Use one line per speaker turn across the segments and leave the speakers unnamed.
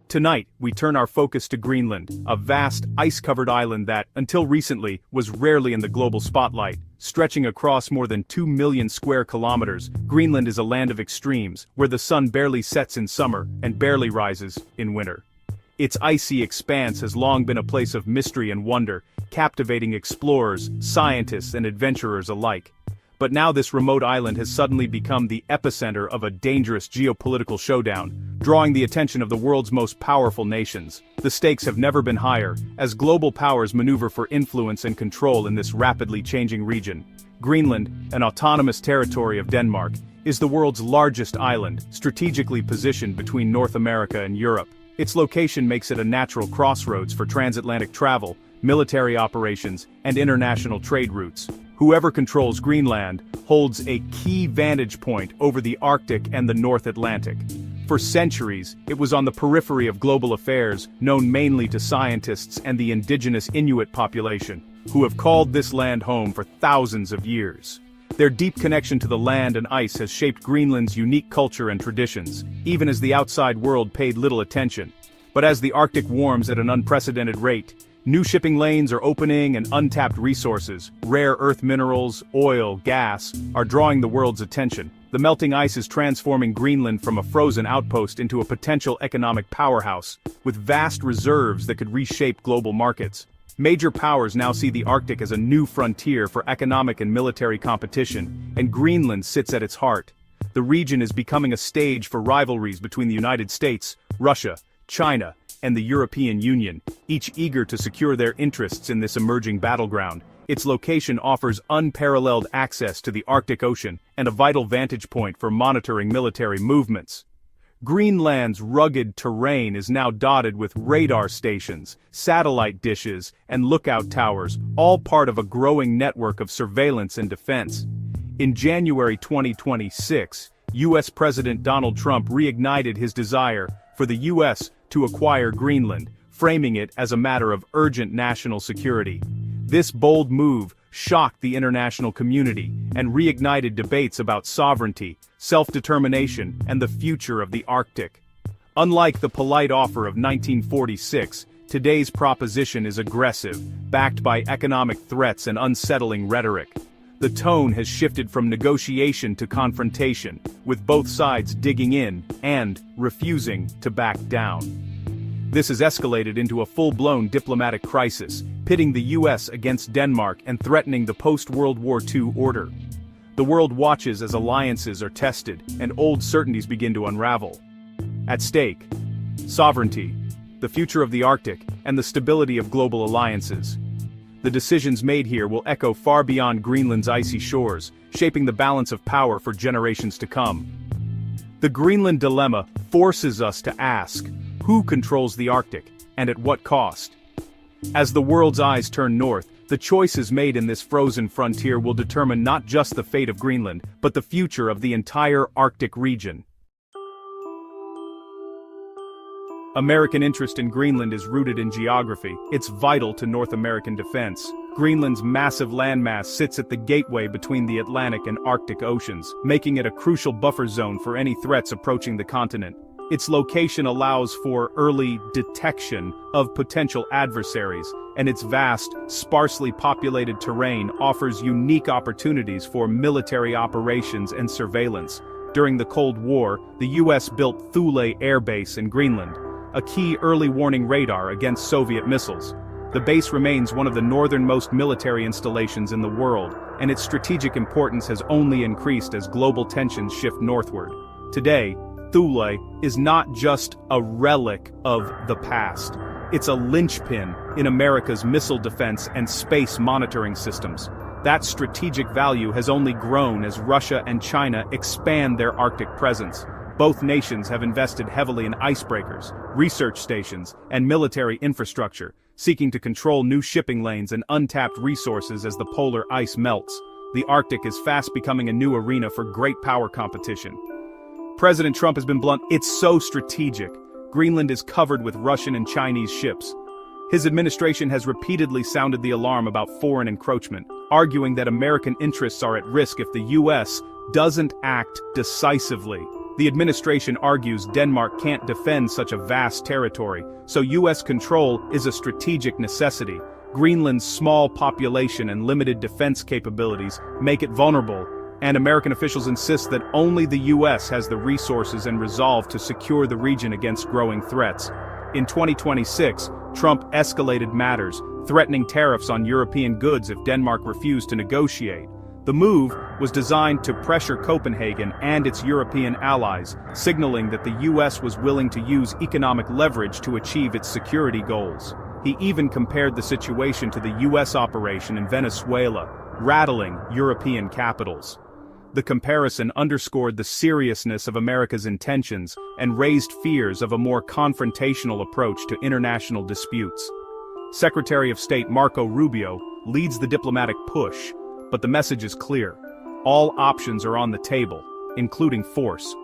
Tonight, we turn our focus to Greenland, a vast, ice-covered island that, until recently, was rarely in the global spotlight. Stretching across more than 2 million square kilometers, Greenland is a land of extremes, where the sun barely sets in summer and barely rises in winter. Its icy expanse has long been a place of mystery and wonder, captivating explorers, scientists, and adventurers alike. But now this remote island has suddenly become the epicenter of a dangerous geopolitical showdown, drawing the attention of the world's most powerful nations. The stakes have never been higher, as global powers maneuver for influence and control in this rapidly changing region. Greenland, an autonomous territory of Denmark, is the world's largest island, strategically positioned between North America and Europe. Its location makes it a natural crossroads for transatlantic travel, military operations, and international trade routes. Whoever controls Greenland holds a key vantage point over the Arctic and the North Atlantic. For centuries, it was on the periphery of global affairs, known mainly to scientists and the indigenous Inuit population, who have called this land home for thousands of years. Their deep connection to the land and ice has shaped Greenland's unique culture and traditions, even as the outside world paid little attention. But as the Arctic warms at an unprecedented rate, new shipping lanes are opening and untapped resources, rare earth minerals, oil, gas, are drawing the world's attention. The melting ice is transforming Greenland from a frozen outpost into a potential economic powerhouse, with vast reserves that could reshape global markets. Major powers now see the Arctic as a new frontier for economic and military competition, and Greenland sits at its heart. The region is becoming a stage for rivalries between the United States, Russia, China, and the European Union, each eager to secure their interests in this emerging battleground. Its location offers unparalleled access to the Arctic Ocean and a vital vantage point for monitoring military movements. Greenland's rugged terrain is now dotted with radar stations, satellite dishes, and lookout towers, all part of a growing network of surveillance and defense. In January 2026, U.S. President Donald Trump reignited his desire for the U.S. to acquire Greenland, framing it as a matter of urgent national security. This bold move shocked the international community and reignited debates about sovereignty, self-determination, and the future of the Arctic. Unlike the polite offer of 1946, today's proposition is aggressive, backed by economic threats and unsettling rhetoric. The tone has shifted from negotiation to confrontation, with both sides digging in and refusing to back down. This has escalated into a full-blown diplomatic crisis, pitting the U.S. against Denmark and threatening the post-World War II order. The world watches as alliances are tested and old certainties begin to unravel. At stake, sovereignty, the future of the Arctic, and the stability of global alliances. The decisions made here will echo far beyond Greenland's icy shores, shaping the balance of power for generations to come. The Greenland dilemma forces us to ask, who controls the Arctic, and at what cost? As the world's eyes turn north, the choices made in this frozen frontier will determine not just the fate of Greenland, but the future of the entire Arctic region. American interest in Greenland is rooted in geography. It's vital to North American defense. Greenland's massive landmass sits at the gateway between the Atlantic and Arctic Oceans, making it a crucial buffer zone for any threats approaching the continent. Its location allows for early detection of potential adversaries, and its vast, sparsely populated terrain offers unique opportunities for military operations and surveillance. During the Cold War, the U.S. built Thule Air Base in Greenland, a key early warning radar against Soviet missiles. The base remains one of the northernmost military installations in the world, and its strategic importance has only increased as global tensions shift northward. Today, Thule is not just a relic of the past. It's a linchpin in America's missile defense and space monitoring systems. That strategic value has only grown as Russia and China expand their Arctic presence. Both nations have invested heavily in icebreakers, research stations, and military infrastructure, seeking to control new shipping lanes and untapped resources as the polar ice melts. The Arctic is fast becoming a new arena for great power competition. President Trump has been blunt. It's so strategic. Greenland is covered with Russian and Chinese ships. His administration has repeatedly sounded the alarm about foreign encroachment, arguing that American interests are at risk if the U.S. doesn't act decisively. The administration argues Denmark can't defend such a vast territory, so US control is a strategic necessity. Greenland's small population and limited defense capabilities make it vulnerable, and American officials insist that only the US has the resources and resolve to secure the region against growing threats. In 2026, Trump escalated matters, threatening tariffs on European goods if Denmark refused to negotiate. The move was designed to pressure Copenhagen and its European allies, signaling that the US was willing to use economic leverage to achieve its security goals. He even compared the situation to the US operation in Venezuela, rattling European capitals. The comparison underscored the seriousness of America's intentions and raised fears of a more confrontational approach to international disputes. Secretary of State Marco Rubio leads the diplomatic push, but the message is clear. All options are on the table, including force.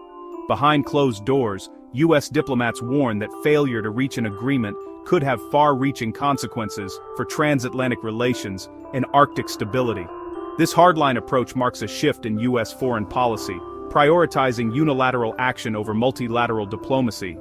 Behind closed doors, US diplomats warn that failure to reach an agreement could have far-reaching consequences for transatlantic relations and Arctic stability. This hardline approach marks a shift in US foreign policy, prioritizing unilateral action over multilateral diplomacy.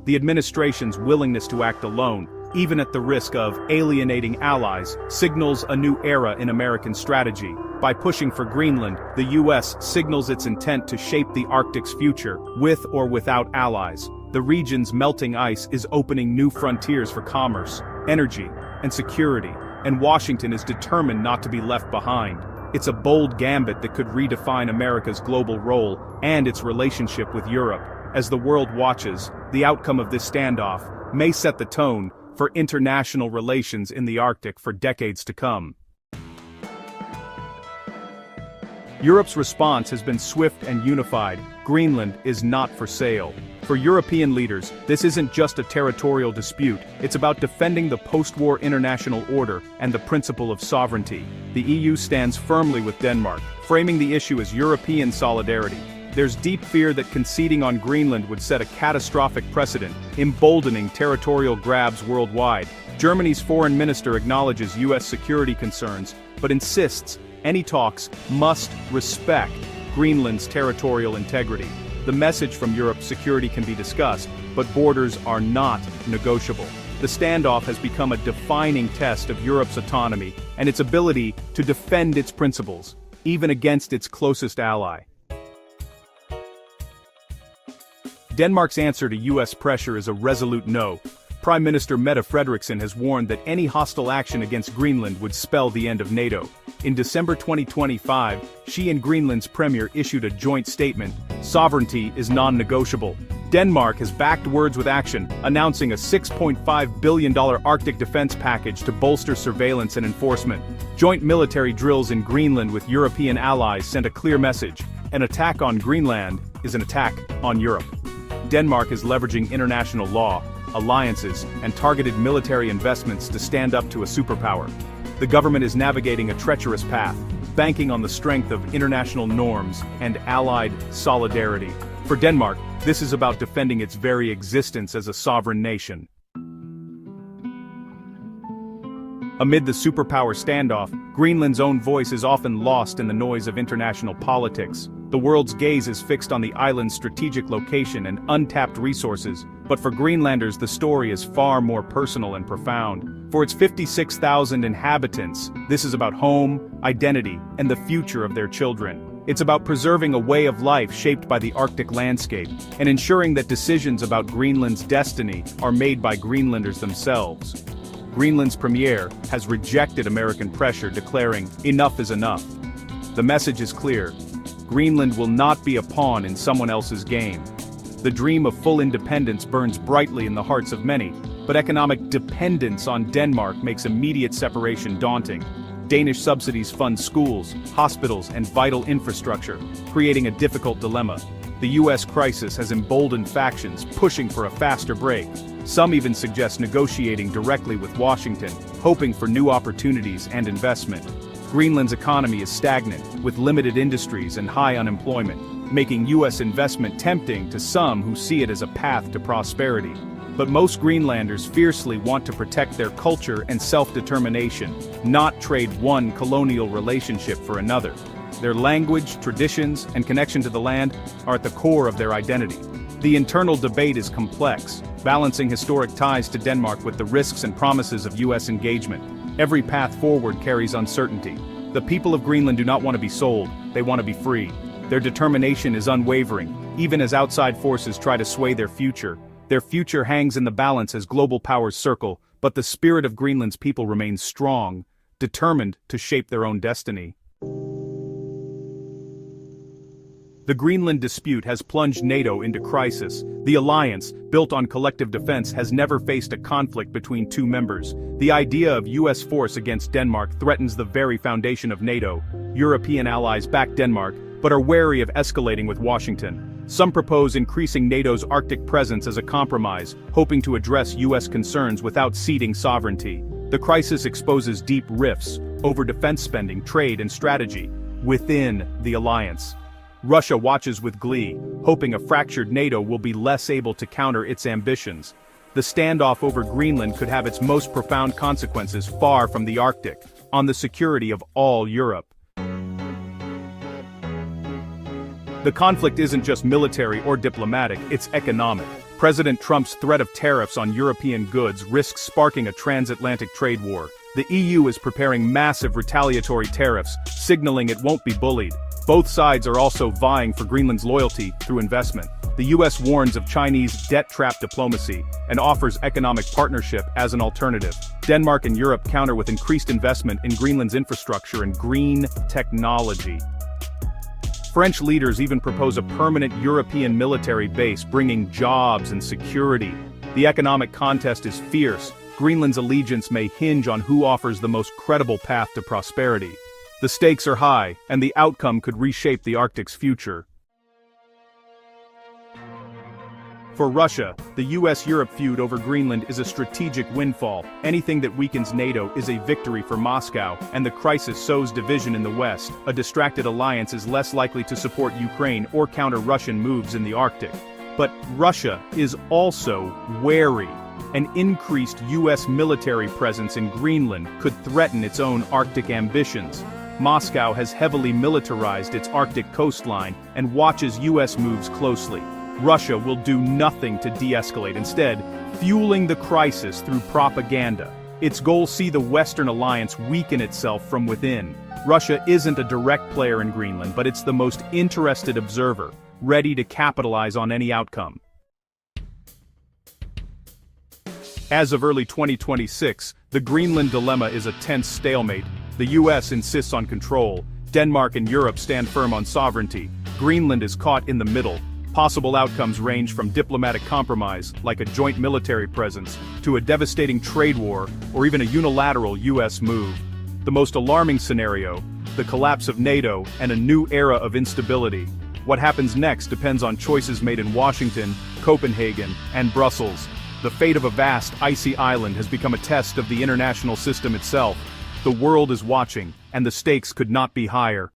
The administration's willingness to act alone, even at the risk of alienating allies, signals a new era in American strategy. By pushing for Greenland, the US signals its intent to shape the Arctic's future, with or without allies. The region's melting ice is opening new frontiers for commerce, energy, and security, and Washington is determined not to be left behind. It's a bold gambit that could redefine America's global role and its relationship with Europe. As the world watches, the outcome of this standoff may set the tone for international relations in the Arctic for decades to come. Europe's response has been swift and unified. Greenland is not for sale. For European leaders, this isn't just a territorial dispute, it's about defending the post-war international order and the principle of sovereignty. The EU stands firmly with Denmark, framing the issue as European solidarity. There's deep fear that conceding on Greenland would set a catastrophic precedent, emboldening territorial grabs worldwide. Germany's foreign minister acknowledges US security concerns, but insists any talks must respect Greenland's territorial integrity. The message from Europe: security can be discussed, but borders are not negotiable. The standoff has become a defining test of Europe's autonomy and its ability to defend its principles, even against its closest ally. Denmark's answer to US pressure is a resolute no. Prime Minister Mette Frederiksen has warned that any hostile action against Greenland would spell the end of NATO. In December 2025, she and Greenland's premier issued a joint statement: sovereignty is non-negotiable. Denmark has backed words with action, announcing a $6.5 billion Arctic defense package to bolster surveillance and enforcement. Joint military drills in Greenland with European allies send a clear message: an attack on Greenland is an attack on Europe. Denmark is leveraging international law, alliances, and targeted military investments to stand up to a superpower. The government is navigating a treacherous path, banking on the strength of international norms and allied solidarity. For Denmark, this is about defending its very existence as a sovereign nation. Amid the superpower standoff, Greenland's own voice is often lost in the noise of international politics. The world's gaze is fixed on the island's strategic location and untapped resources, but for Greenlanders the story is far more personal and profound. For its 56,000 inhabitants, this is about home, identity, and the future of their children. It's about preserving a way of life shaped by the Arctic landscape, and ensuring that decisions about Greenland's destiny are made by Greenlanders themselves. Greenland's premier has rejected American pressure, declaring, "Enough is enough." The message is clear: Greenland will not be a pawn in someone else's game. The dream of full independence burns brightly in the hearts of many, but economic dependence on Denmark makes immediate separation daunting. Danish subsidies fund schools, hospitals, and vital infrastructure, creating a difficult dilemma. The US crisis has emboldened factions pushing for a faster break. Some even suggest negotiating directly with Washington, hoping for new opportunities and investment. Greenland's economy is stagnant, with limited industries and high unemployment, making US investment tempting to some who see it as a path to prosperity. But most Greenlanders fiercely want to protect their culture and self-determination, not trade one colonial relationship for another. Their language, traditions, and connection to the land are at the core of their identity. The internal debate is complex, balancing historic ties to Denmark with the risks and promises of US engagement. Every path forward carries uncertainty. The people of Greenland do not want to be sold, they want to be free. Their determination is unwavering, even as outside forces try to sway their future. Their future hangs in the balance as global powers circle, but the spirit of Greenland's people remains strong, determined to shape their own destiny. The Greenland dispute has plunged NATO into crisis. The alliance, built on collective defense, has never faced a conflict between two members. The idea of US force against Denmark threatens the very foundation of NATO. European allies back Denmark, but are wary of escalating with Washington. Some propose increasing NATO's Arctic presence as a compromise, hoping to address US concerns without ceding sovereignty. The crisis exposes deep rifts over defense spending, trade, and strategy within the alliance. Russia watches with glee, hoping a fractured NATO will be less able to counter its ambitions. The standoff over Greenland could have its most profound consequences far from the Arctic, on the security of all Europe. The conflict isn't just military or diplomatic, it's economic. President Trump's threat of tariffs on European goods risks sparking a transatlantic trade war. The EU is preparing massive retaliatory tariffs, signaling it won't be bullied. Both sides are also vying for Greenland's loyalty through investment. The US warns of Chinese debt-trap diplomacy and offers economic partnership as an alternative. Denmark and Europe counter with increased investment in Greenland's infrastructure and green technology. French leaders even propose a permanent European military base, bringing jobs and security. The economic contest is fierce. Greenland's allegiance may hinge on who offers the most credible path to prosperity. The stakes are high, and the outcome could reshape the Arctic's future. For Russia, the US-Europe feud over Greenland is a strategic windfall. Anything that weakens NATO is a victory for Moscow, and the crisis sows division in the West. A distracted alliance is less likely to support Ukraine or counter Russian moves in the Arctic. But Russia is also wary. An increased US military presence in Greenland could threaten its own Arctic ambitions. Moscow has heavily militarized its Arctic coastline and watches US moves closely. Russia will do nothing to de-escalate, instead, fueling the crisis through propaganda. Its goals see the Western alliance weaken itself from within. Russia isn't a direct player in Greenland, but it's the most interested observer, ready to capitalize on any outcome. As of early 2026, the Greenland dilemma is a tense stalemate. The US insists on control. Denmark and Europe stand firm on sovereignty. Greenland is caught in the middle. Possible outcomes range from diplomatic compromise, like a joint military presence, to a devastating trade war, or even a unilateral US move. The most alarming scenario, the collapse of NATO and a new era of instability. What happens next depends on choices made in Washington, Copenhagen, and Brussels. The fate of a vast, icy island has become a test of the international system itself. The world is watching, and the stakes could not be higher.